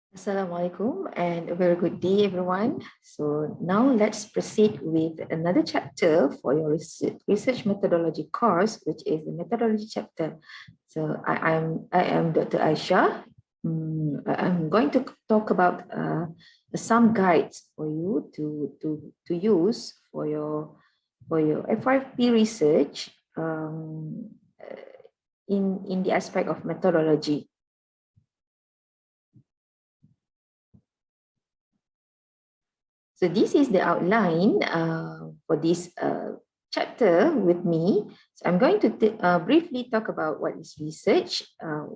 Assalamualaikum and a very good day, everyone. So now let's proceed with another chapter for your research methodology course, which is the methodology chapter. So I am Dr. Aisyah. I'm going to talk about some guides for you to use for your FYP research in the aspect of methodology. So this is the outline for this chapter with me. So I'm going to briefly talk about what is research,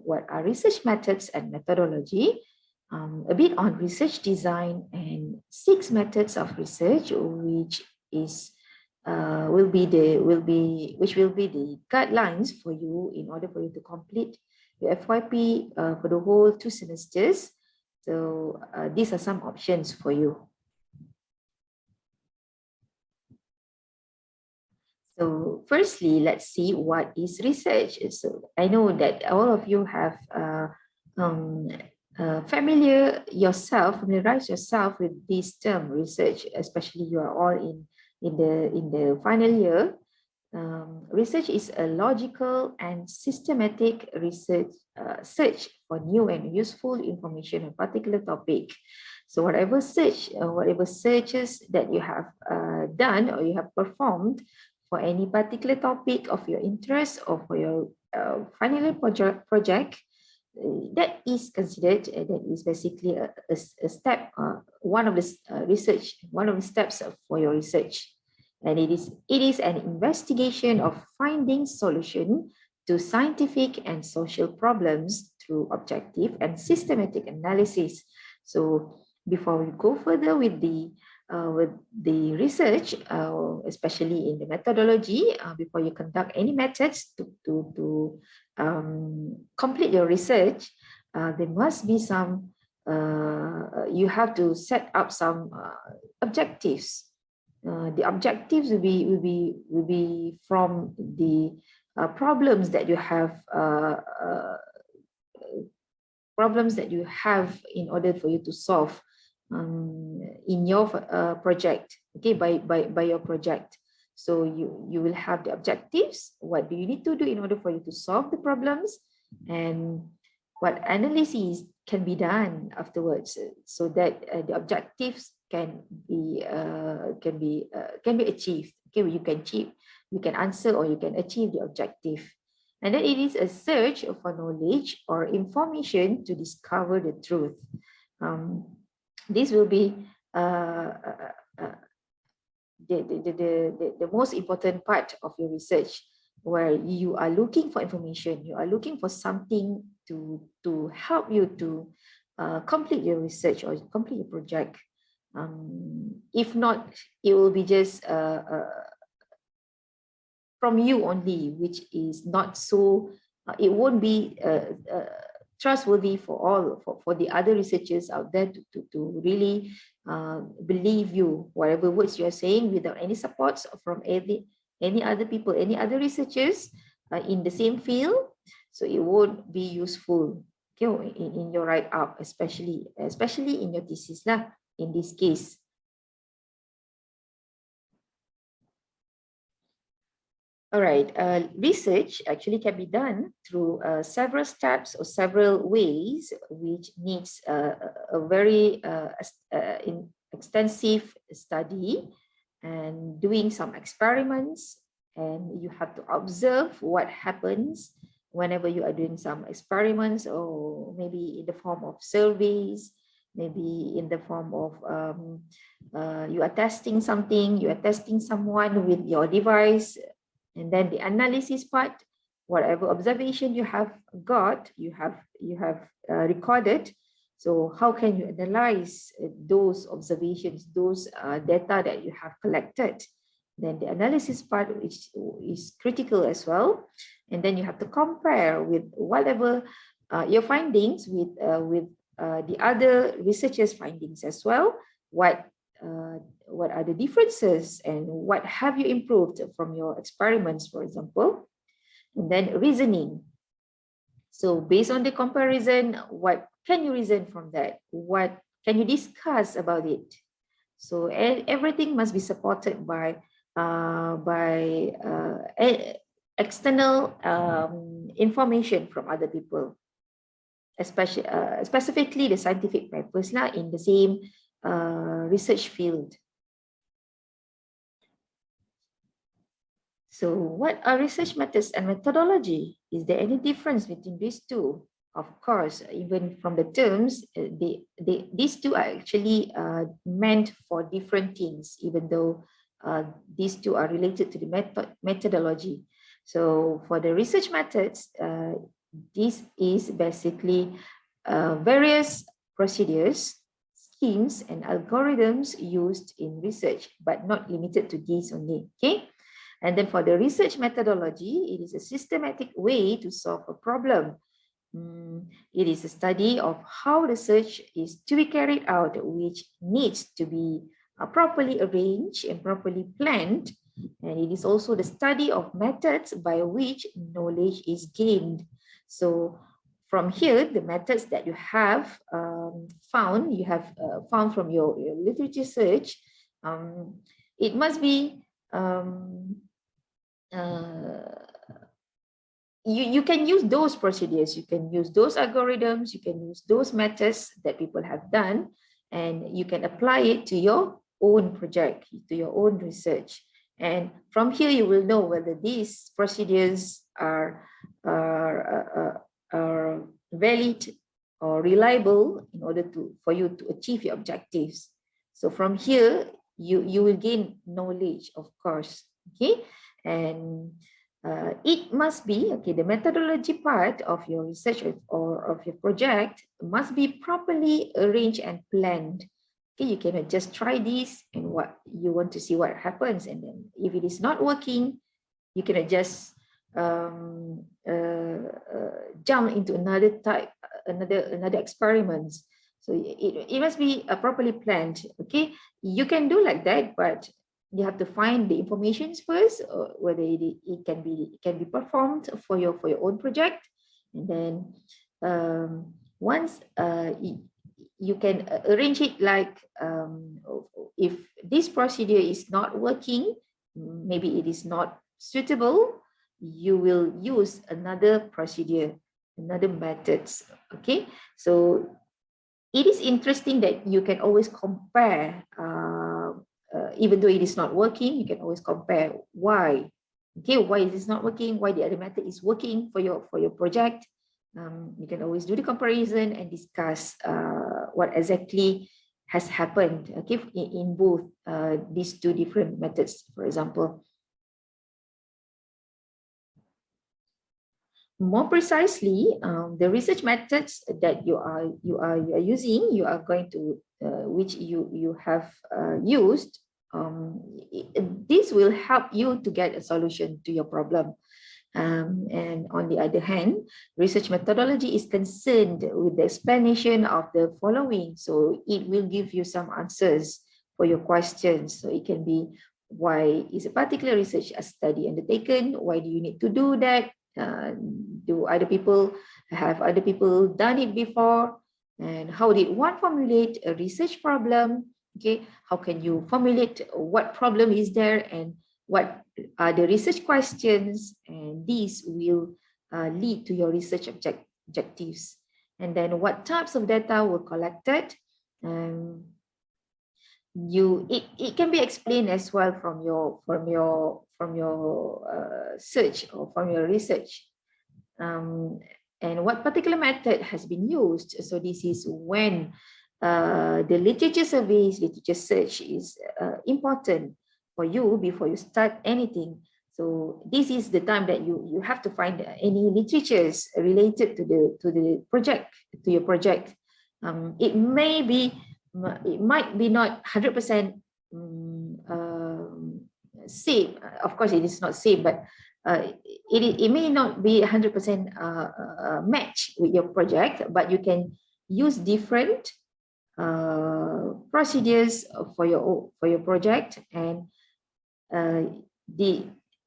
what are research methods and methodology, a bit on research design, and 6 methods of research, which will be the guidelines for you in order for you to complete your FYP for the whole 2 semesters. So these are some options for you. So firstly, let's see what is research. So I know that all of you have familiarized yourself with this term research, especially you are all in the final year. Research is a logical and systematic research search for new and useful information on a particular topic. So whatever searches that you have done or you have performed for any particular topic of your interest or for your final year project, that is considered, that is basically a step, one of the steps for your research. And it is an investigation of finding solution to scientific and social problems through objective and systematic analysis. So before we go further with the research, especially in the methodology, before you conduct any methods to complete your research, there must be some, you have to set up some objectives. The objectives will be from the problems that you have in order for you to solve in your project, okay, by your project. So you will have the objectives. What do you need to do in order for you to solve the problems, and what analysis can be done afterwards, so that the objectives can be achieved. Okay, you can answer or you can achieve the objective. And then it is a search for knowledge or information to discover the truth. This will be the most important part of your research, where you are looking for information, you are looking for something to help you to complete your research or complete your project. If not, it will be just from you only, which is not so, it won't be trustworthy for the other researchers out there to really believe you, whatever words you are saying, without any supports from any other people, any other researchers in the same field. So it won't be useful, okay, in your write-up, especially in your thesis lah, in this case. All right, research actually can be done through several steps or several ways, which needs a very extensive study and doing some experiments. And you have to observe what happens whenever you are doing some experiments, or maybe in the form of surveys, maybe in the form of you are testing something, you are testing someone with your device. And then the analysis part, whatever observation you have got, you have recorded. So how can you analyze those observations, those data that you have collected? Then the analysis part is critical as well. And then you have to compare with whatever your findings with the other researchers' findings as well. What are the differences and what have you improved from your experiments, for example. And then reasoning. So based on the comparison, what can you reason from that? What can you discuss about it? So everything must be supported by external information from other people, especially specifically the scientific papers in the same research field. So what are research methods and methodology? Is there any difference between these two? Of course, even from the terms, these two are actually meant for different things, even though these two are related to the methodology. So for the research methods, this is basically various procedures, schemes, and algorithms used in research, but not limited to these only, okay? And then for the research methodology, it is a systematic way to solve a problem. It is a study of how research is to be carried out, which needs to be properly arranged and properly planned. And it is also the study of methods by which knowledge is gained. So from here, the methods that you have found from your literature search, it must be you can use those procedures, you can use those algorithms, you can use those methods that people have done, and you can apply it to your own project, to your own research. And from here, you will know whether these procedures are valid or reliable in order for you to achieve your objectives. So from here, you will gain knowledge, of course. Okay, and it must be, okay, the methodology part of your research or of your project must be properly arranged and planned. Okay, you cannot just try this and what you want to see what happens, and then if it is not working, you cannot just jump into another experiments. So it must be properly planned. Okay, you can do like that, but you have to find the information first, whether it can be performed for your own project, and then once you can arrange it like if this procedure is not working, maybe it is not suitable, you will use another procedure, another methods. Okay, so it is interesting that you can always compare. Even though it is not working, you can always compare why. Okay, why is this not working? Why the other method is working for your project? You can always do the comparison and discuss what exactly has happened. Okay, in both these two different methods, for example. More precisely, the research methods that you are using, you are going to which you have used. This will help you to get a solution to your problem. And on the other hand, research methodology is concerned with the explanation of the following. So it will give you some answers for your questions. So it can be, why is a particular research study undertaken? Why do you need to do that? Have other people done it before? And how did one formulate a research problem? Okay, how can you formulate what problem is there and what are the research questions? And these will lead to your research objectives. And then what types of data were collected? It can be explained as well from your search or from your research. And what particular method has been used? So this is when the literature surveys, literature search is important for you before you start anything. So this is the time that you have to find any literatures related to the project, to your project. It might be not 100% same. Of course, it is not same, but it may not be 100% match with your project, but you can use different procedures for your project, and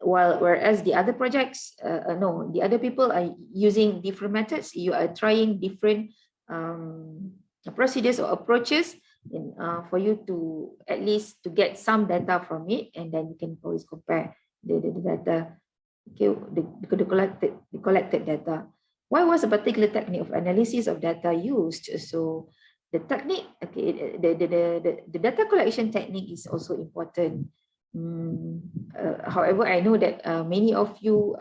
whereas the other projects, the other people are using different methods, you are trying different procedures or approaches for you to at least to get some data from it, and then you can always compare the data, okay, the collected data. Why was a particular technique of analysis of data used? So the technique, okay, the data collection technique is also important. However, I know that many of you,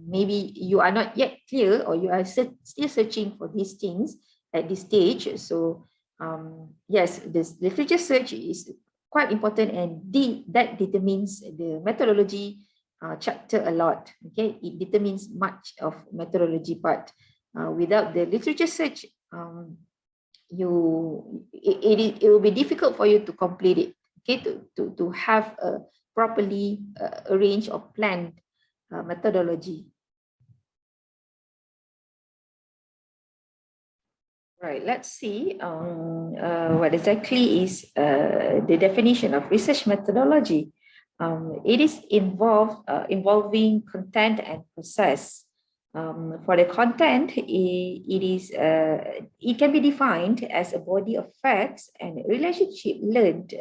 maybe you are not yet clear, or you are still searching for these things at this stage. So yes, this literature search is quite important, and that determines the methodology chapter a lot. Okay, it determines much of methodology part. Without the literature search, it will be difficult for you to complete it. Okay, to have a properly arranged or planned methodology. Right, let's see what exactly is the definition of research methodology. It is involving content and process. For the content, it can be defined as a body of facts and relationship learned.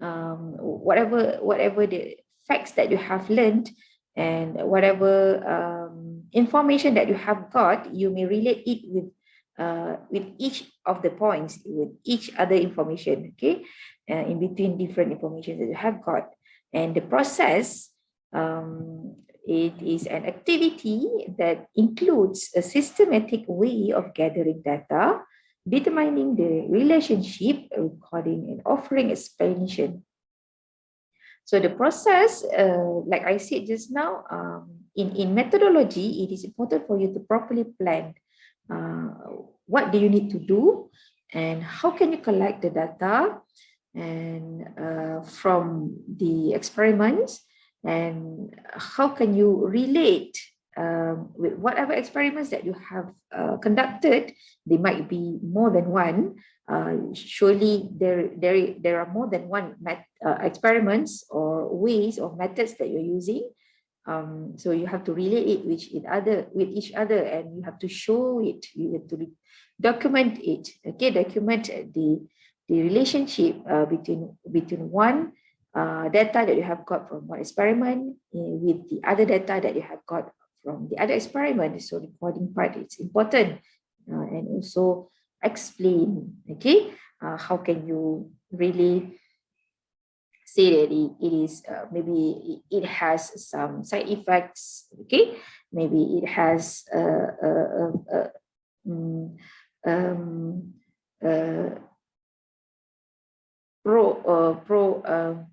Whatever the facts that you have learned, and whatever information that you have got, you may relate it with each of the points, with each other information, okay, in between different information that you have got. And the process, it is an activity that includes a systematic way of gathering data, determining the relationship, recording, and offering explanation. So the process, like I said just now, in methodology, it is important for you to properly plan what do you need to do, and how can you collect the data, and from the experiments, and how can you relate with whatever experiments that you have conducted. They might be more than one. Surely there are more than one experiments or ways or methods that you're using. So you have to relate it with each other, and you have to show it. You have to document it. Okay, document the relationship between one data that you have got from one experiment with the other data that you have got from the other experiment. So recording part is important, and also explain. Okay, how can you really say that it is maybe it has some side effects? Okay, maybe it has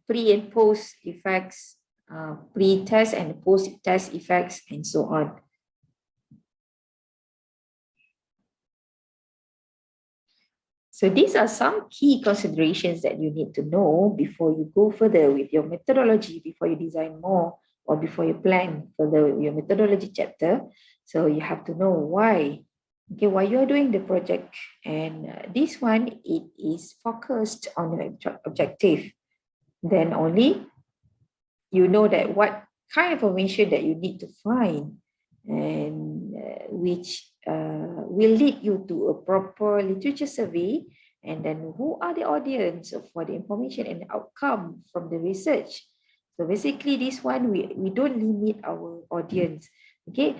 pre and post effects, pre-test and post-test effects, and so on. So these are some key considerations that you need to know before you go further with your methodology, before you design more, or before you plan further with your methodology chapter. So you have to know why. Okay, why you are doing the project, and this one, it is focused on your objective. Then only you know that what kind of information that you need to find, and which will lead you to a proper literature survey, and then who are the audience for the information and outcome from the research. So basically this one, we don't limit our audience. Okay,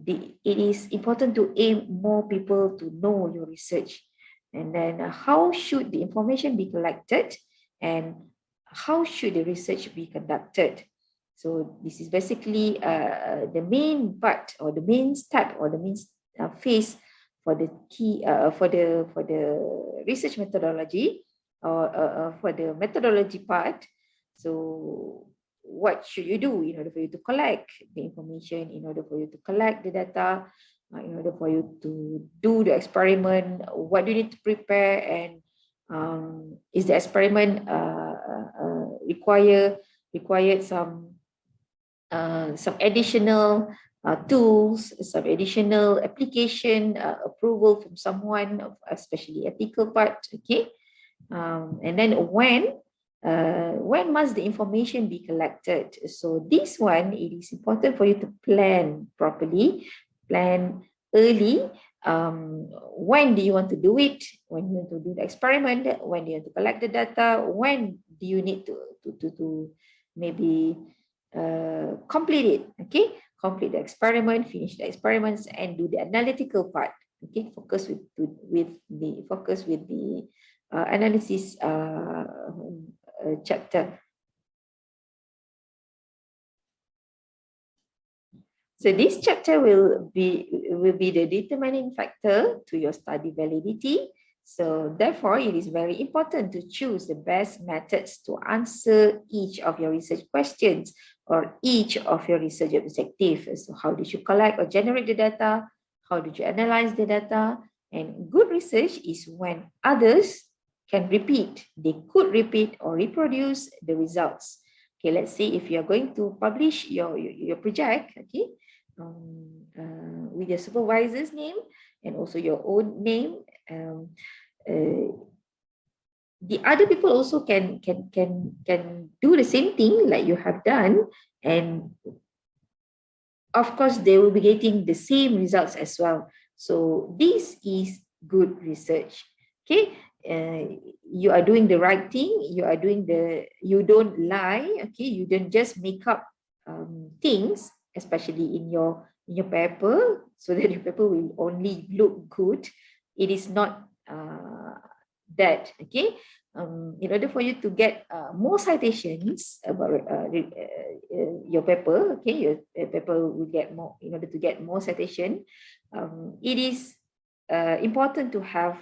it is important to aim more people to know your research. And then how should the information be collected, and how should the research be conducted? So this is basically the main part, or the main step, or the main phase for the key for the research methodology, or for the methodology part. So what should you do in order for you to collect the information, in order for you to collect the data, in order for you to do the experiment? What do you need to prepare, and is the experiment required some additional tools, some additional application approval from someone, especially ethical part. Okay, and then when must the information be collected? So this one, it is important for you to plan properly, plan early, when do you want to do it, when you want to do the experiment, when do you want to collect the data, when do you need to maybe complete it, okay? Complete the experiment, finish the experiments, and do the analytical part, okay? Focus with the analysis chapter. So this chapter will be the determining factor to your study validity. So therefore, it is very important to choose the best methods to answer each of your research questions or each of your research objectives. So how did you collect or generate the data? How did you analyze the data? And good research is when others can repeat. They could repeat or reproduce the results. Okay, let's say if you are going to publish your project, okay, with your supervisor's name and also your own name, the other people also can do the same thing like you have done, and of course they will be getting the same results as well. So this is good research. Okay, you are doing the right thing, you don't lie, okay, you don't just make up things, especially in your paper, so that your paper will only look good. It is not that, okay. In order for you to get more citations about your paper, okay, your paper will get more. In order to get more citation, it is important to have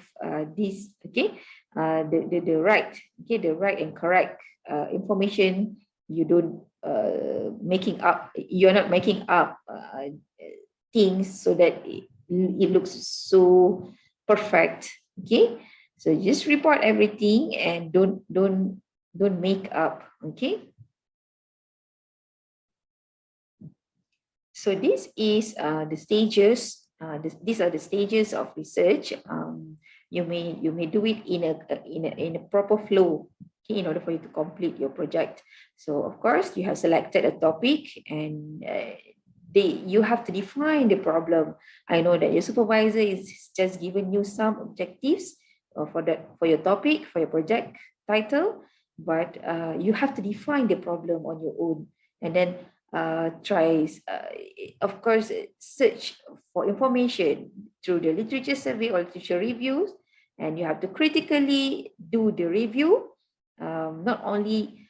this, okay, the right, okay, the right and correct information. You don't you're not making up things so that it looks so perfect, okay. So just report everything and don't make up, okay. So this is the stages. These are the stages of research. You may do it in a proper flow, okay, in order for you to complete your project. So of course you have selected a topic, and you have to define the problem. I know that your supervisor is just given you some objectives for your topic, for your project title, but you have to define the problem on your own, and then of course, search for information through the literature survey or literature reviews, and you have to critically do the review, not only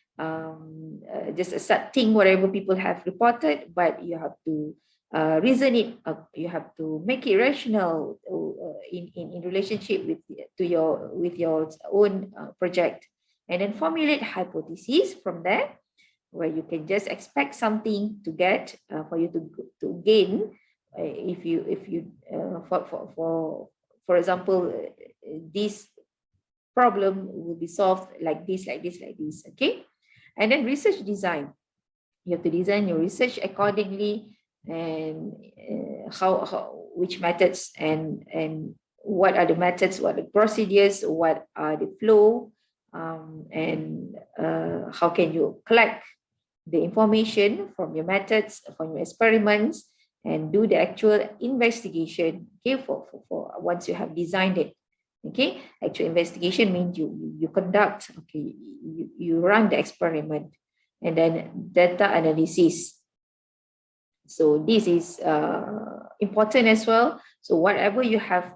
just accepting whatever people have reported, but you have to reason it. You have to make it rational in relationship with your own project, and then formulate hypotheses from there, where you can just expect something to get for you to gain. If you for example, this problem will be solved like this, okay. And then research design. You have to design your research accordingly, and which methods and what are the methods, what are the procedures, what are the flow, and how can you collect the information from your methods, from your experiments, and do the actual investigation, okay, for once you have designed it, okay. Actual investigation means you conduct, okay, you run the experiment, and then data analysis. So this is important as well. So whatever you have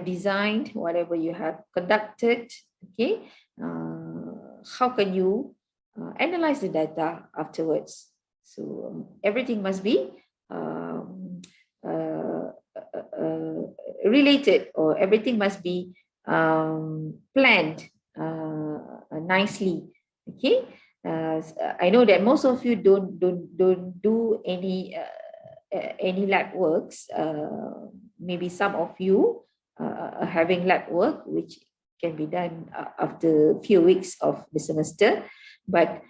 designed, whatever you have conducted, okay, how can you analyze the data afterwards? So everything must be related, or everything must be planned nicely, okay. I know that most of you don't do any lab works. Maybe some of you are having lab work, which can be done after a few weeks of the semester. But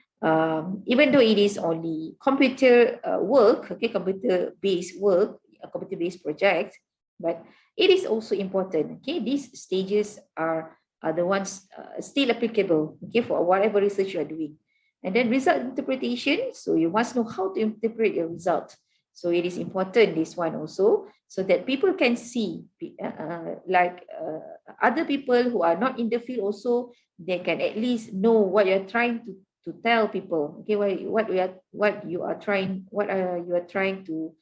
even though it is only computer work, okay, computer-based work, a computer-based project, but it is also important, okay. These stages are the ones still applicable, okay, for whatever research you are doing. And then result interpretation. So you must know how to interpret your result. So it is important, this one also, so that people can see, other people who are not in the field also, they can at least know what you're trying to tell people. Okay, what you are trying to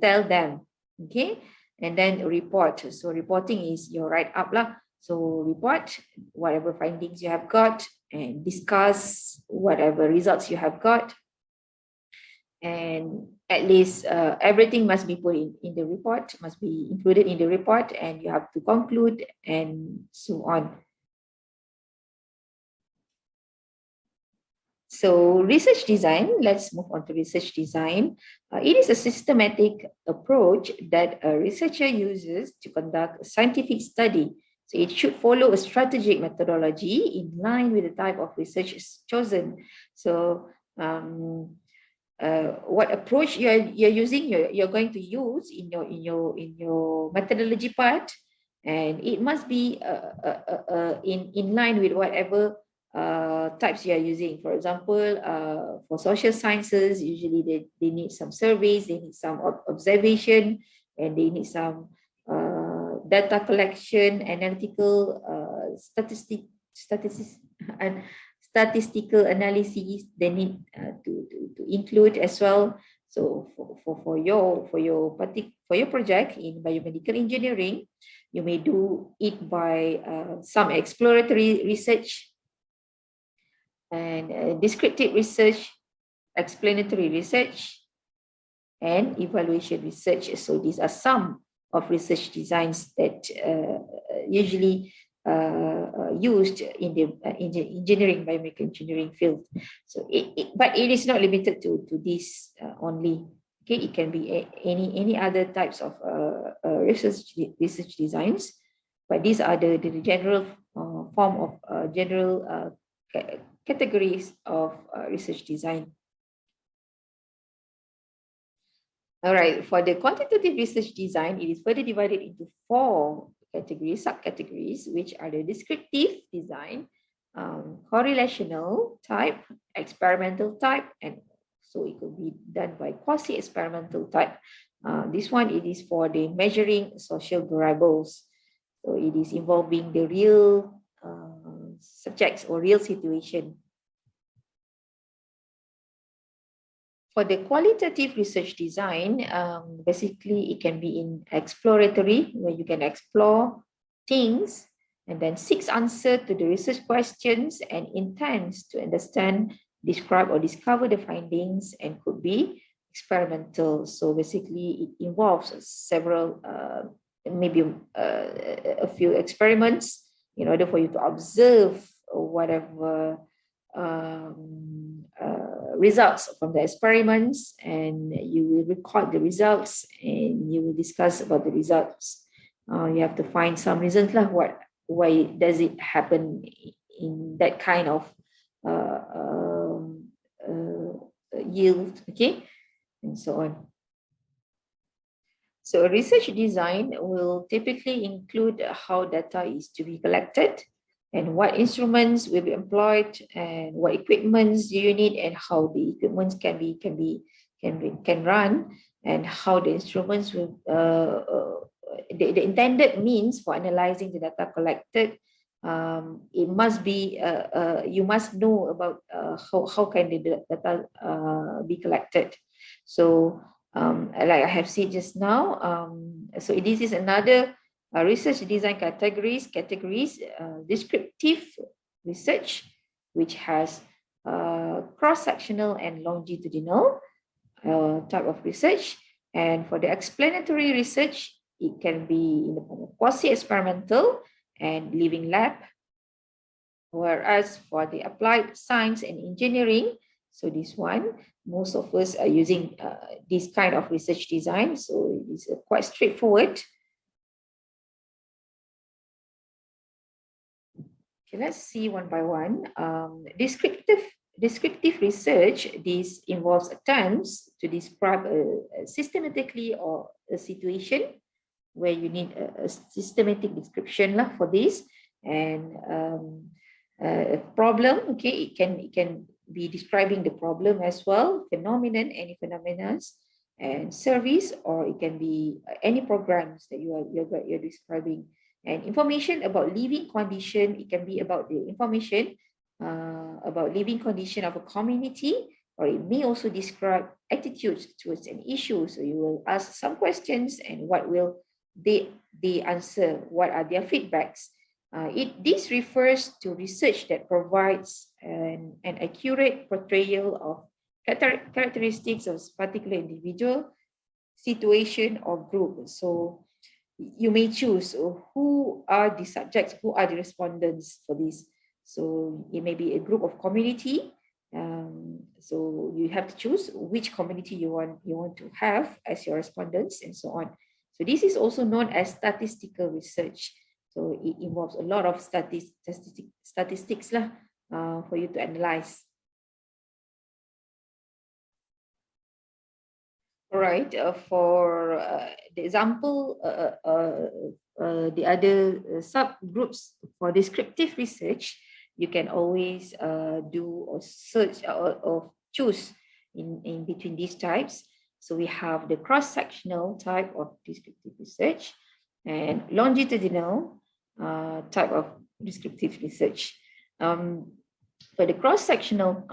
tell them. Okay, and then report. So reporting is your write up lah. So report whatever findings you have got and discuss whatever results you have got. And at least everything must be put in the report, must be included in the report, and you have to conclude and so on. So research design, let's move on to research design. It is a systematic approach that a researcher uses to conduct a scientific study. So it should follow a strategic methodology in line with the type of research chosen. So what approach you're using, you're going to use in your methodology part, and it must be in line with whatever types you are using. For example, for social sciences, usually they need some surveys, they need some observation, and they need some data collection, analytical statistics and statistical analyses they need to include as well. So for your project in biomedical engineering, you may do it by some exploratory research and descriptive research, explanatory research, and evaluation research. So these are some of research designs that usually used in the engineering, biomedical engineering field. So but it is not limited to this only. Okay, it can be any other types of research designs, but these are the general form of general categories of research design. All right, for the quantitative research design, it is further divided into 4 categories, subcategories, which are the descriptive design, correlational type, experimental type, and so it could be done by quasi-experimental type. This one, it is for the measuring social variables. So it is involving the real subjects or real situation. For the qualitative research design, basically it can be in exploratory, where you can explore things and then seek answer to the research questions and intends to understand, describe or discover the findings, and could be experimental. So basically it involves several, maybe a few experiments in order for you to observe whatever results from the experiments, and you will record the results and you will discuss about the results. You have to find some reasons lah, why does it happen in that kind of yield, okay, and so on. So research design will typically include how data is to be collected, and what instruments will be employed, and what equipments do you need, and how the equipments can run, and how the instruments will the intended means for analyzing the data collected. It must be you must know about how can the data be collected. So like I have said just now, so this is another research design categories, descriptive research, which has cross-sectional and longitudinal type of research. And for the explanatory research, it can be in the form of quasi-experimental and living lab. Whereas for the applied science and engineering, so this one, most of us are using this kind of research design. So it's quite straightforward. Okay, let's see one by one. Descriptive research, this involves attempts to describe systematically or a situation where you need a systematic description for this, and a problem. Okay, it can be describing the problem as well, phenomenon, any phenomena, and service, or it can be any programs that you're describing. And information about living condition, it can be about the information about living condition of a community, or it may also describe attitudes towards an issue. So you will ask some questions, and what will they answer? What are their feedbacks? This refers to research that provides an accurate portrayal of characteristics of particular individual, situation, or group. So you may choose who are the subjects, who are the respondents for this. So it may be a group of community. So you have to choose which community you want to have as your respondents, and so on. So this is also known as statistical research. So it involves a lot of statistics lah, for you to analyze. All right, for the example, the other subgroups for descriptive research, you can always do or search or choose in between these types. So we have the cross-sectional type of descriptive research and longitudinal type of descriptive research. For the cross-sectional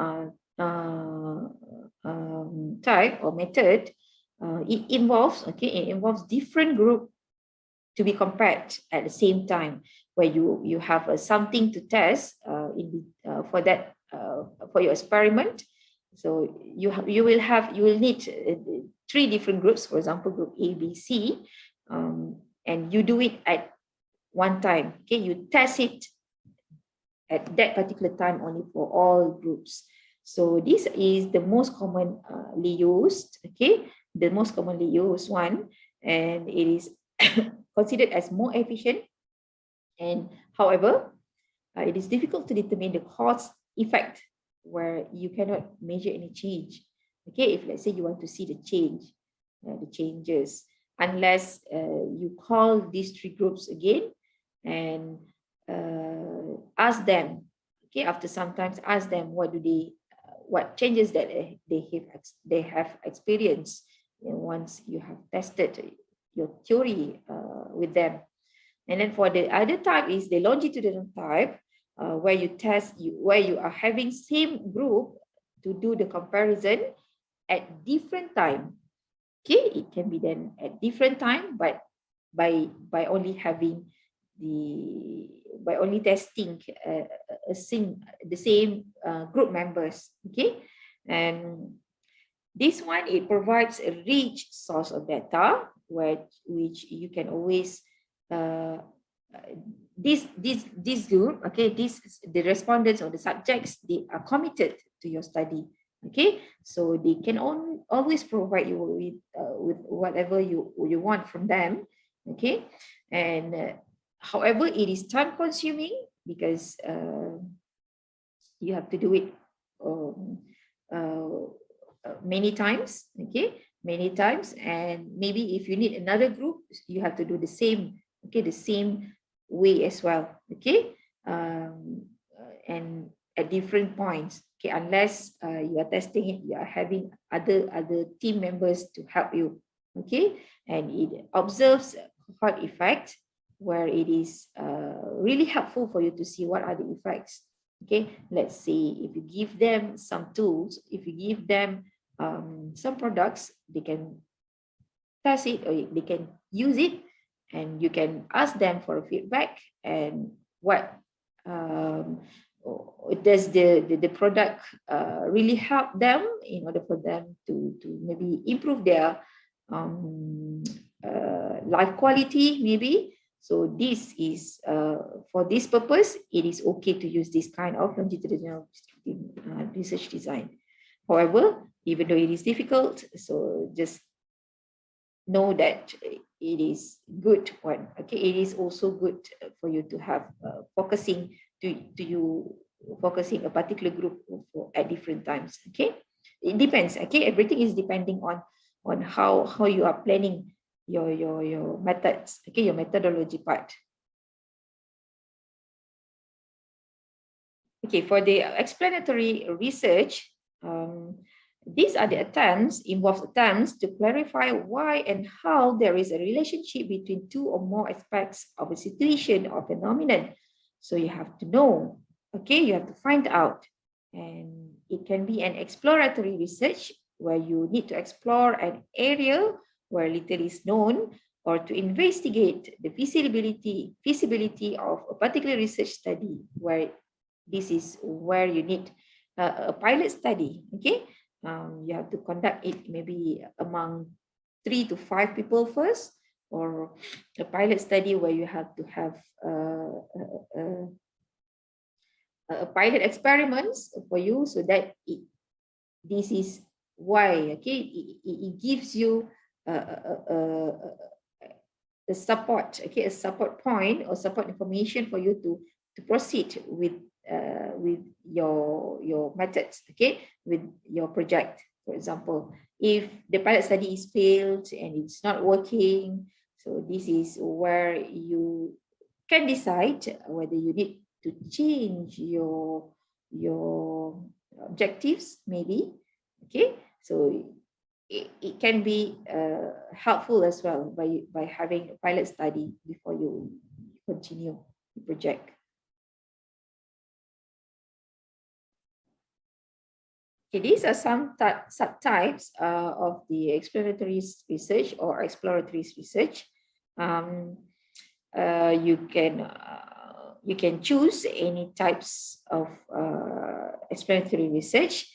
type or method, it involves different group to be compared at the same time, where you have something to test for that for your experiment. So you will need 3 different groups, for example, group A, B, C, and you do it at one time. Okay, you test it at that particular time only for all groups. So this is the most commonly used, okay, the most commonly used one, and it is considered as more efficient. And however, it is difficult to determine the cause effect, where you cannot measure any change. Okay, if let's say you want to see the changes, unless you call these 3 groups again and ask them, okay, after sometimes ask them what changes that they have experienced, once you have tested your theory with them. And then for the other type is the longitudinal type, where you are having same group to do the comparison at different time. Okay, it can be done at different time, but by only testing the same group members. Okay, and this one, it provides a rich source of data, which you can always this group, okay, the respondents or the subjects, they are committed to your study. Okay, so they can always provide you with whatever you want from them. Okay, and however, it is time consuming, because you have to do it many times. Okay, many times, and maybe if you need another group, you have to do the same, okay, the same way as well. Okay, and at different points. Okay, unless you are testing it, you are having other team members to help you. Okay, and it observes cohort effect, where it is really helpful for you to see what are the effects. Okay, let's say if you give them some tools, if you give them some products, they can test it or they can use it, and you can ask them for a feedback, and what does the product really help them in order for them to maybe improve their life quality, maybe. So this is for this purpose, it is okay to use this kind of longitudinal research design. However, even though it is difficult, so just know that it is good one. Okay, it is also good for you to have focusing a particular group at different times. Okay, it depends. Okay, everything is depending on how you are planning your methods. Okay, your methodology part. Okay, for the explanatory research, these are the attempts to clarify why and how there is a relationship between two or more aspects of a situation or phenomenon. So you have to know, okay, you have to find out. And it can be an exploratory research where you need to explore an area where little is known, or to investigate the feasibility of a particular research study, where this is where you need a pilot study, okay? You have to conduct it maybe among 3 to 5 people first, or a pilot study where you have to have pilot experiments for you, so that this is why, okay, it gives you a support, okay, a support point or support information for you to proceed with your methods, okay, with your project. For example, if the pilot study is failed and it's not working, so this is where you can decide whether you need to change your objectives, maybe, okay. So it can be helpful as well by having a pilot study before you continue the project. Okay, these are some subtypes of the exploratory research or exploratory research. You can choose any types of exploratory research.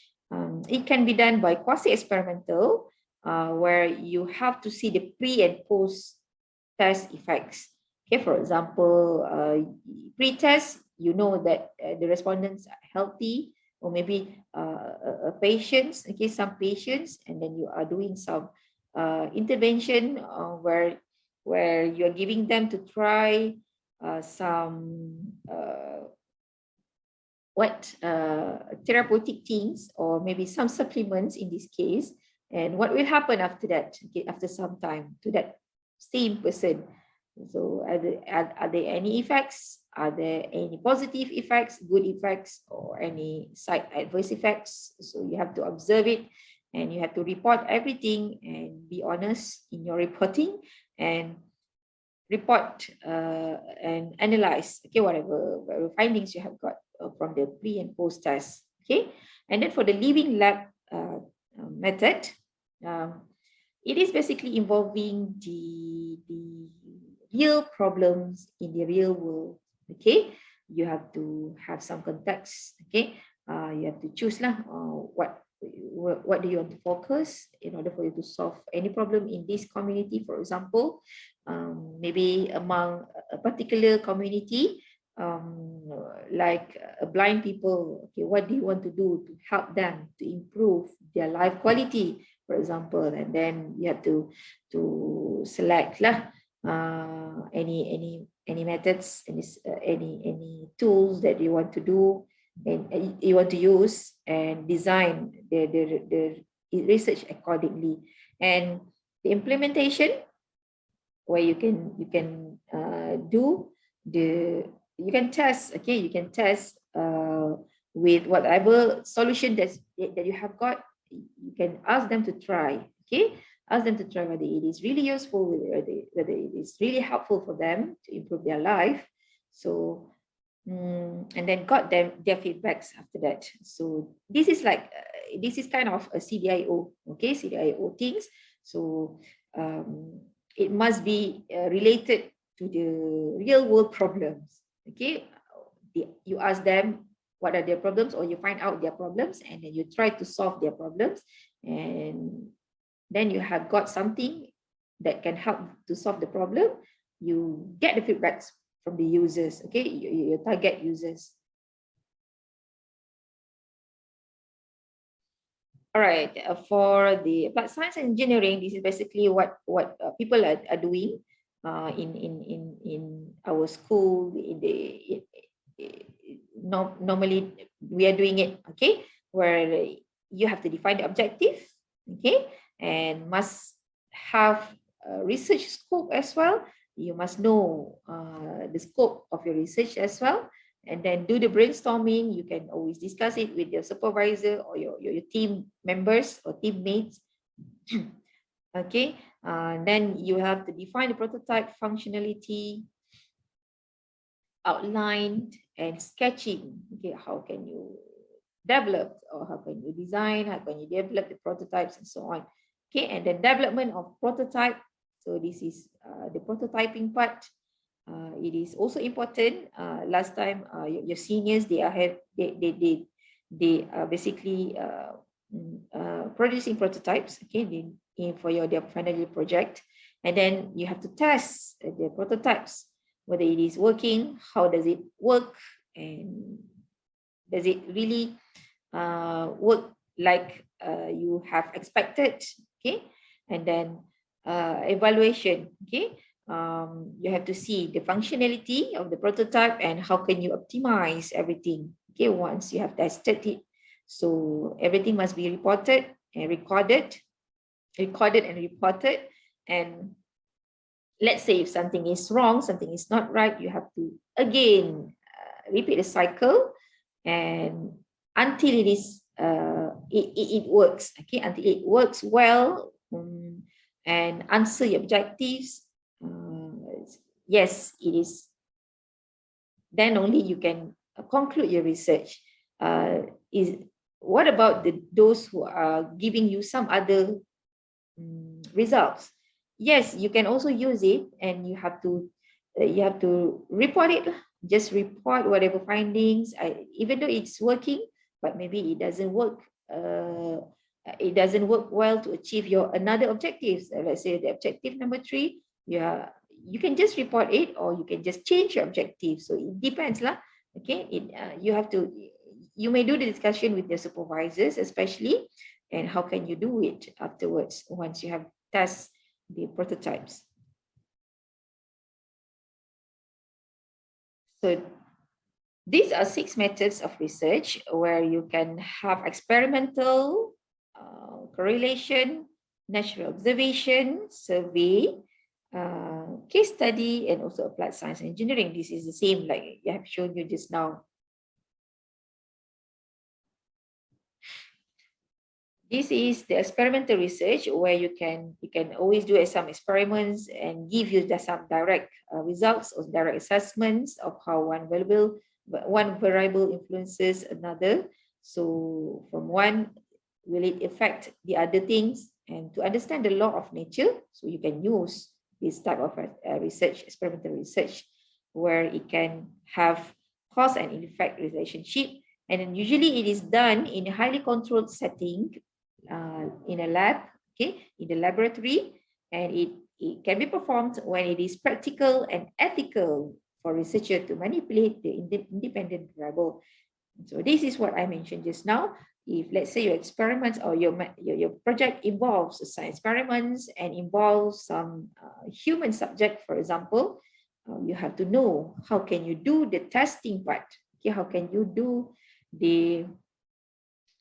It can be done by quasi-experimental, where you have to see the pre and post test effects. Okay, for example, pre-test, you know that the respondents are healthy, or maybe patients, okay, some patients, and then you are doing some intervention where you're giving them to try some therapeutic things, or maybe some supplements in this case, and what will happen after that, okay, after some time, to that same person. So are there any effects? Are there any positive effects, good effects, or any side adverse effects? So you have to observe it, and you have to report everything and be honest in your reporting, and report and analyze, okay, whatever findings you have got from the pre and post test, okay. And then for the living lab method, it is basically involving the real problems in the real world, okay. You have to have some context, okay. You have to choose what do you want to focus in order for you to solve any problem in this community. For example, maybe among a particular community, like blind people, okay, what do you want to do to help them to improve their life quality, for example. And then you have to select any methods, any tools that you want to do and you want to use, and design the research accordingly. And the implementation, where you can you can test, okay, you can test with whatever solution that you have got. You can ask them to try, okay, ask them to try whether it is really useful, whether it is really helpful for them to improve their life. So and then got them their feedbacks after that. So this is like this is kind of a CDIO, okay, CDIO things. So it must be related to the real world problems, okay. You ask them what are their problems, or you find out their problems, and then you try to solve their problems, and then you have got something that can help to solve the problem. You get the feedbacks from the users, okay, your target users. All right, for the applied science and engineering, this is basically what people are doing in our school. Normally we are doing it, okay, where you have to define the objective, okay, and must have a research scope as well. You must know the scope of your research as well, and then do the brainstorming. You can always discuss it with your supervisor or your team members or teammates. Okay, then you have to define the prototype functionality, outline, and sketching. Okay, how can you develop, or how can you design, how can you develop the prototypes and so on. Okay, and the development of prototype. So this is the prototyping part. It is also important. Last time, your seniors, they are basically producing prototypes. Okay, for their final year project, and then you have to test the prototypes, whether it is working, how does it work, and does it really work like you have expected. Okay, and then evaluation. Okay, you have to see the functionality of the prototype and how can you optimize everything. Okay, once you have tested it, so everything must be reported and recorded and reported. And let's say if something is wrong, something is not right, you have to again repeat the cycle, and until it is it works. Okay, until it works well, and answer your objectives. Yes, it is. Then only you can conclude your research. Is what about those who are giving you some other results? Yes, you can also use it, and you have to report it. Just report whatever findings, even though it's working, but maybe it doesn't work. It doesn't work well to achieve your another objectives. Let's say the objective number 3. You can just report it, or you can just change your objective. So it depends, lah. Okay, you may do the discussion with your supervisors, especially, and how can you do it afterwards once you have test the prototypes. So these are 6 methods of research where you can have experimental, correlation, natural observation, survey, case study, and also applied science and engineering. This is the same like I have shown you just now. This is the experimental research where you can always do some experiments and give you some direct results or direct assessments of how one variable influences another. So from one, will it affect the other things? And to understand the law of nature, so you can use this type of research, experimental research, where it can have cause and effect relationship. And then usually it is done in a highly controlled setting, in a lab, okay, in the laboratory, and it can be performed when it is practical and ethical for researcher to manipulate the independent variable. So this is what I mentioned just now. If let's say your experiments or your project involves science experiments and involves some human subject, for example, you have to know how can you do the testing part. Okay, how can you do the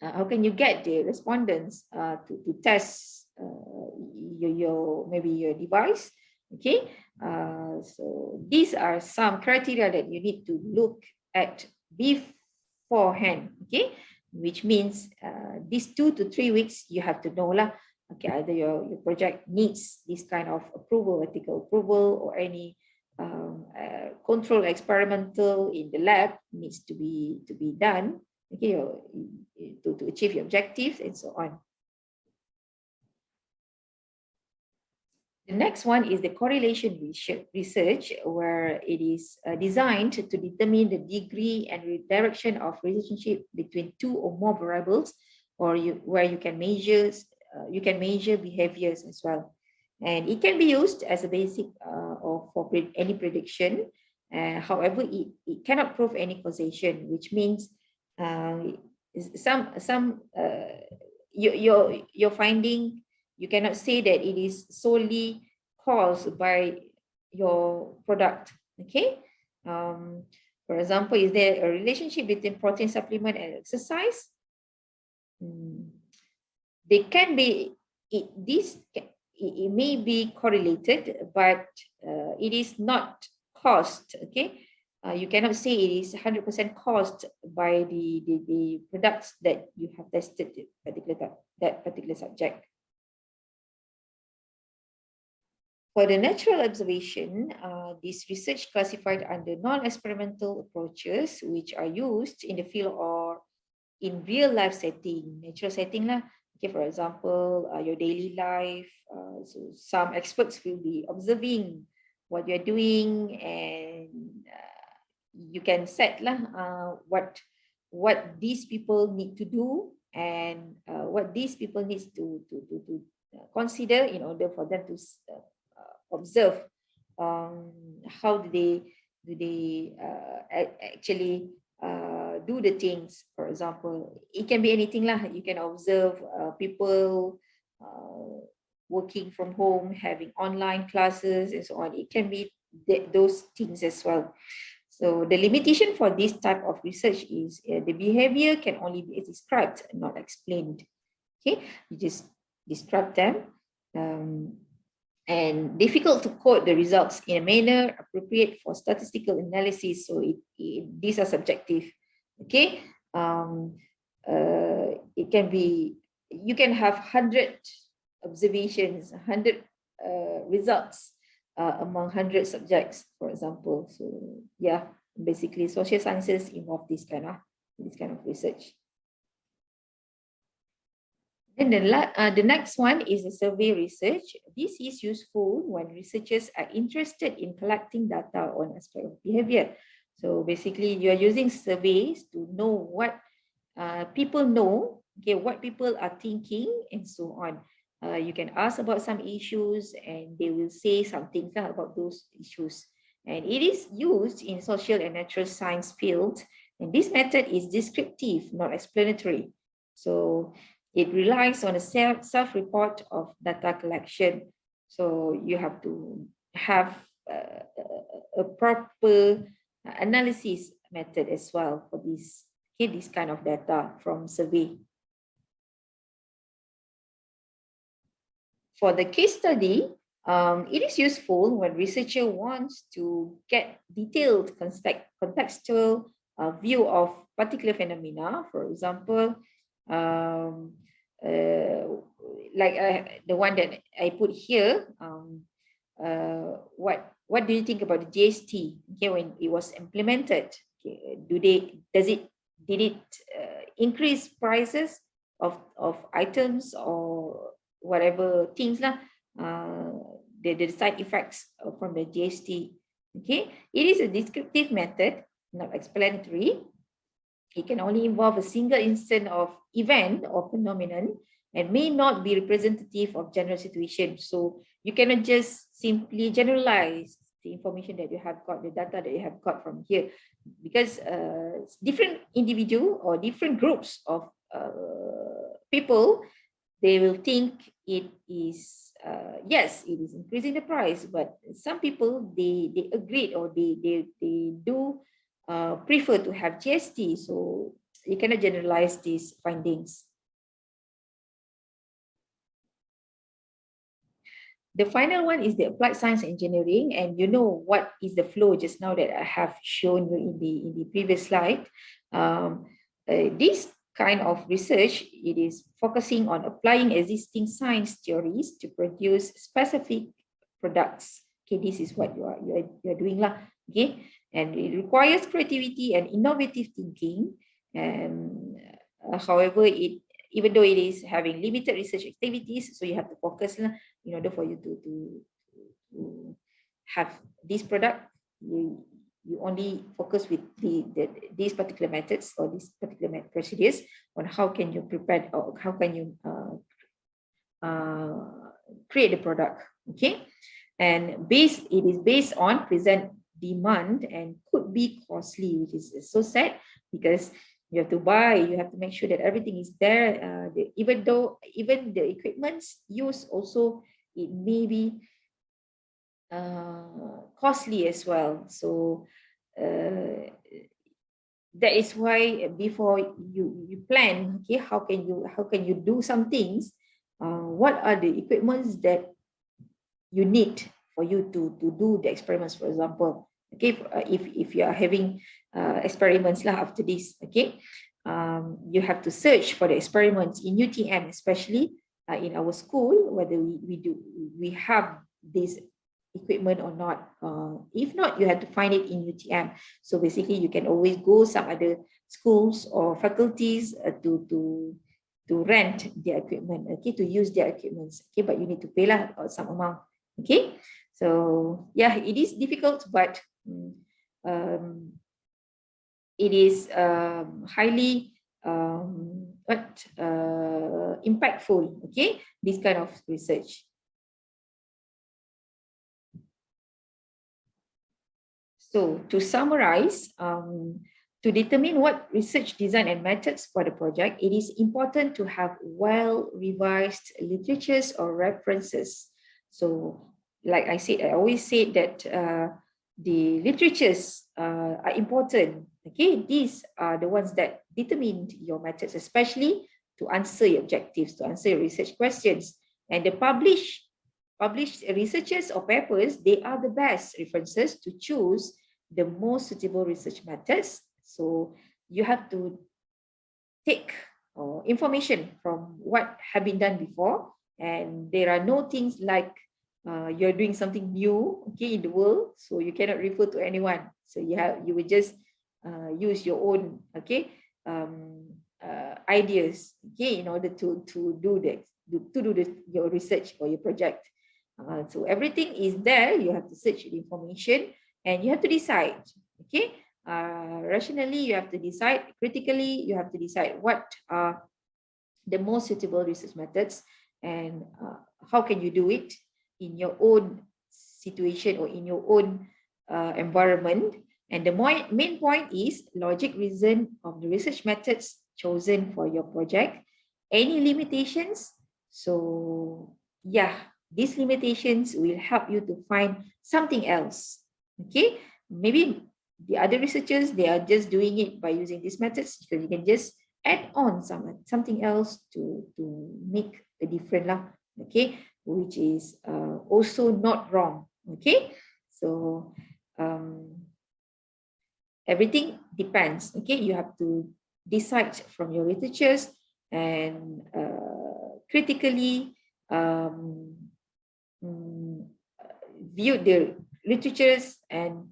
how can you get the respondents to test maybe your device? Okay, so these are some criteria that you need to look at beforehand. Okay, which means these 2 to 3 weeks you have to know lah. Okay, either your project needs this kind of approval, ethical approval, or any control experimental in the lab needs to be done. Okay, to achieve your objectives and so on. The next one is the correlation research, where it is designed to determine the degree and direction of relationship between 2 or more variables, or where you can measure behaviors as well. And it can be used as a basic or for any prediction. However, it cannot prove any causation, which means your finding, you cannot say that it is solely caused by your product. Okay, for example, is there a relationship between protein supplement and exercise? They can be, it may be correlated, but it is not caused. Okay, You cannot say it is 100% caused by the products that you have tested that particular subject. For the natural observation, this research classified under non-experimental approaches, which are used in the field or in real life setting, natural setting lah. Okay, for example, your daily life. So some experts will be observing what you're doing, and you can set lah what these people need to do, and what these people needs to consider in order for them to observe how do they actually do the things. For example, it can be anything lah. You can observe people working from home, having online classes and so on. It can be those things as well. So the limitation for this type of research is the behavior can only be described, not explained. Okay, you just describe them, and difficult to quote the results in a manner appropriate for statistical analysis. So these are subjective. Okay, it can be, you can have 100 observations, 100 results among 100 subjects, for example. So yeah, basically social sciences involve this kind of research. Then the next one is the survey research. This is useful when researchers are interested in collecting data on aspect of behavior. So basically, you are using surveys to know what people know, okay, what people are thinking, and so on. You can ask about some issues, and they will say something about those issues. And it is used in social and natural science field. And this method is descriptive, not explanatory. So it relies on a self-report of data collection. So you have to have a proper analysis method as well for this, okay, this kind of data from survey. For the case study, it is useful when researcher wants to get detailed contextual view of particular phenomena. For example, like the one that I put here, what do you think about the GST? Okay, when it was implemented, okay, did it increase prices of items or whatever things lah? The side effects from the GST. Okay, it is a descriptive method, not explanatory. It can only involve a single instance of event or phenomenon and may not be representative of general situation. So you cannot just simply generalize the information that you have got, the data that you have got from here, because different individual or different groups of people, they will think it is, yes, it is increasing the price, but some people, they agreed, or they do prefer to have GST. So you cannot generalize these findings. The final one is the applied science engineering, and you know what is the flow just now that I have shown you in the previous slide. This kind of research, it is focusing on applying existing science theories to produce specific products. Okay, this is what you are doing lah. Okay, and it requires creativity and innovative thinking. And however, even though it is having limited research activities, so you have to focus in order for you to have this product. You only focus with these particular methods or these particular procedures on how can you prepare, or how can you create the product. Okay, and it is based on present demand and could be costly, which is so sad, because you have to buy, you have to make sure that everything is there. Even the equipments used also, it may be costly as well. So that is why before you plan, okay, how can you do some things? What are the equipments that you need for you to do the experiments, for example? Okay, if you are having experiments lah after this, okay, you have to search for the experiments in UTM, especially in our school, whether we have this equipment or not. If not, you have to find it in UTM. So basically, you can always go some other schools or faculties to rent their equipment, okay, to use their equipments, okay, but you need to pay lah some amount, okay. So yeah, it is difficult, but it is highly impactful, okay, this kind of research. So to summarize, to determine what research design and methods for the project, it is important to have well-revised literatures or references. So like I said, I always say that the literatures are important. Okay, these are the ones that determine your methods, especially to answer your objectives, to answer your research questions. And the published researches or papers, they are the best references to choose the most suitable research methods. So you have to take information from what have been done before, and there are no things like you're doing something new, okay, in the world, so you cannot refer to anyone. So you will just use your own, okay, ideas, okay, in order to do your research or your project. So everything is there. You have to search the information and you have to decide, okay. Rationally, you have to decide. Critically, you have to decide what are the most suitable research methods and how can you do it in your own situation or in your own environment. And the main point is logic reason of the research methods chosen for your project. Any limitations? So yeah, these limitations will help you to find something else. Okay, maybe the other researchers, they are just doing it by using these methods, because you can just add on something else to make a different lah, okay, which is also not wrong. Okay, so everything depends. Okay, you have to decide from your literatures and critically view the literatures and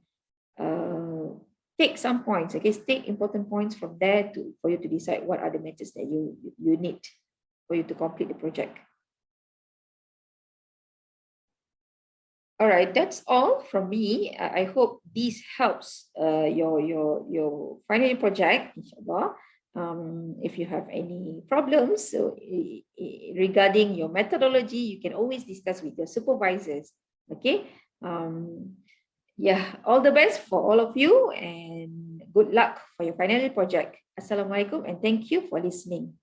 take some points, okay, take important points from there for you to decide what are the methods that you need for you to complete the project. All right, that's all from me. I hope this helps your final project, inshallah. If you have any problems regarding your methodology, you can always discuss with your supervisors. Okay. Yeah, all the best for all of you and good luck for your final project. Assalamualaikum and thank you for listening.